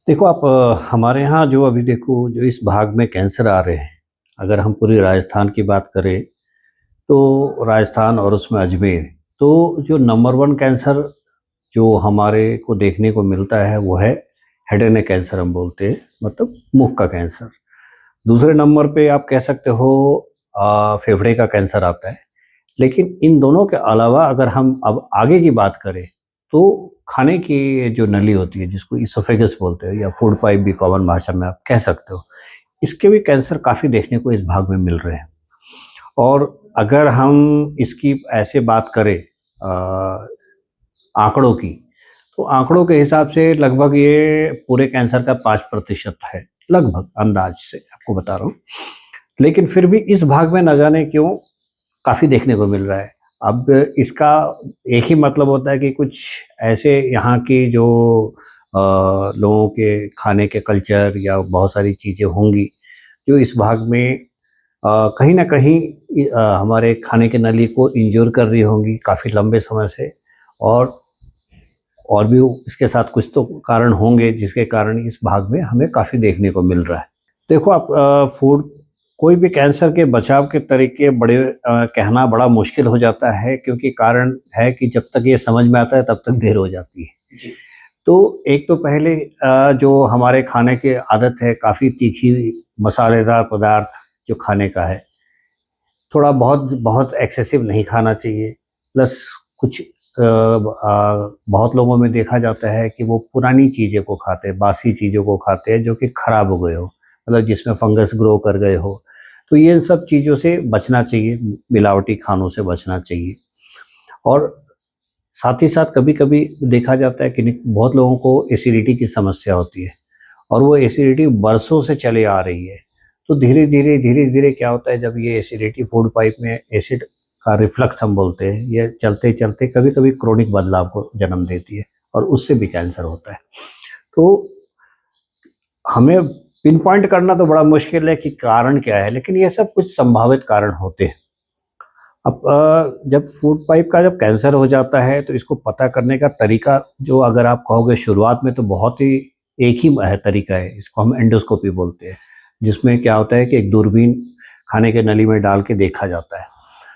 देखो आप हमारे यहाँ जो अभी देखो जो इस भाग में कैंसर आ रहे हैं, अगर हम पूरी राजस्थान की बात करें, तो राजस्थान और उसमें अजमेर, तो जो नंबर 1 कैंसर जो हमारे को देखने को मिलता है, वो है हेड एंड नेक कैंसर हम बोलते हैं, मतलब मुँह का कैंसर। दूसरे नंबर पे आप कह सकते हो फेफड़े का कैंसर आता है। लेकिन इन दोनों के अलावा अगर हम अब आगे की बात करें, तो खाने की जो नली होती है, जिसको इसोफेगस बोलते हैं या फूड पाइप भी कॉमन भाषा में आप कह सकते हो, इसके भी कैंसर काफ़ी देखने को इस भाग में मिल रहे हैं। और अगर हम इसकी ऐसे बात करें आंकड़ों की, तो आंकड़ों के हिसाब से लगभग ये पूरे कैंसर का 5% है, लगभग अंदाज से आपको बता रहा हूँ। लेकिन फिर भी इस भाग में न जाने क्यों काफ़ी देखने को मिल रहा है। अब इसका एक ही मतलब होता है कि कुछ ऐसे यहाँ की जो लोगों के खाने के कल्चर या बहुत सारी चीज़ें होंगी, जो इस भाग में कहीं न कहीं हमारे खाने की नली को इंज्योर कर रही होंगी काफ़ी लंबे समय से। और और भी इसके साथ कुछ तो कारण होंगे जिसके कारण इस भाग में हमें काफ़ी देखने को मिल रहा है। देखो आप फूड कोई भी कैंसर के बचाव के तरीके बड़े कहना बड़ा मुश्किल हो जाता है, क्योंकि कारण है कि जब तक ये समझ में आता है तब तक देर हो जाती है। जी, तो एक तो पहले जो हमारे खाने की आदत है काफ़ी तीखी मसालेदार पदार्थ जो खाने का है, थोड़ा बहुत बहुत एक्सेसिव नहीं खाना चाहिए। प्लस कुछ बहुत लोगों में देखा जाता है कि वो पुरानी चीज़ें को खाते हैं, बासी चीज़ों को खाते हैं जो कि खराब हो गए हो, मतलब जिसमें फंगस ग्रो कर गए हो। तो ये सब चीज़ों से बचना चाहिए, मिलावटी खानों से बचना चाहिए। और साथ ही साथ कभी-कभी देखा जाता है कि बहुत लोगों को एसिडिटी की समस्या होती है, और वो एसिडिटी बरसों से चली आ रही है। तो धीरे-धीरे क्या होता है, जब ये एसिडिटी फूड पाइप में एसिड का रिफ्लक्स हम बोलते हैं, ये चलते-चलते कभी-कभी क्रोनिक बदलाव को जन्म देती है, और उससे भी कैंसर होता है। तो हमें पिन पॉइंट करना तो बड़ा मुश्किल है कि कारण क्या है, लेकिन ये सब कुछ संभावित कारण होते हैं। अब जब फूड पाइप का जब कैंसर हो जाता है, तो इसको पता करने का तरीका जो अगर आप कहोगे शुरुआत में, तो बहुत ही एक ही है तरीका है, इसको हम एंडोस्कोपी बोलते हैं, जिसमें क्या होता है कि एक दूरबीन खाने के नली में डाल के देखा जाता है।